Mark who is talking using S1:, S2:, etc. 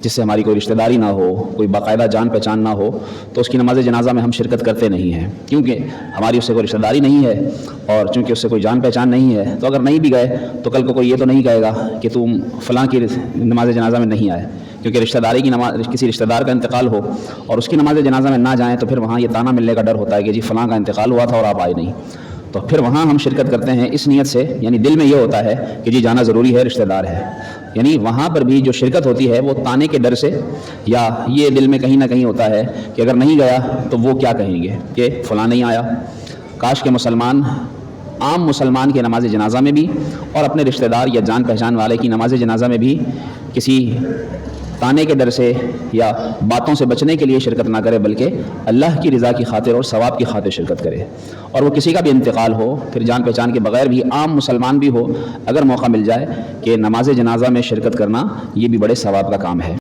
S1: जिससे हमारी कोई रिश्तेदारी ना हो, कोई बाकायदा जान पहचान ना हो, तो उसकी नमाज जनाजा में हम शिरकत करते नहीं हैं, क्योंकि हमारी उससे कोई रिश्तेदारी नहीं है और चूँकि उससे कोई जान पहचान नहीं है। तो अगर नहीं भी गए तो कल को कोई ये तो नहीं कहेगा कि तुम फ़लाँ की नमाज जनाजा में नहीं आए, क्योंकि रिश्तेदारी की नमाज, किसी रिश्तेदार का इंतकाल हो और उसकी नमाज जनाजा में ना जाएँ तो फिर वहाँ ये ताना मिलने का डर होता है कि जी फ़लाँ का इंतकाल हुआ था और आप आए नहीं। तो फिर वहाँ हम शिरकत करते हैं इस नीयत से, यानी दिल में ये होता है कि जी जाना ज़रूरी है, रिश्तेदार है। यानी वहाँ पर भी जो शिरकत होती है वो ताने के डर से, या ये दिल में कहीं ना कहीं होता है कि अगर नहीं गया तो वो क्या कहेंगे कि फ़लाँ नहीं आया। काश के मुसलमान आम मुसलमान की नमाज जनाजा में भी और अपने रिश्तेदार या जान पहचान वाले की नमाज जनाजा में भी किसी ताने के डर से या बातों से बचने के लिए शिरकत ना करे, बल्कि अल्लाह की रज़ा की खातिर और सवाब की खातिर शिरकत करे। और वो किसी का भी इंतकाल हो, फिर जान पहचान के बग़ैर भी आम मुसलमान भी हो, अगर मौका मिल जाए कि नमाज जनाजा में शिरकत करना, ये भी बड़े सवाब का काम है।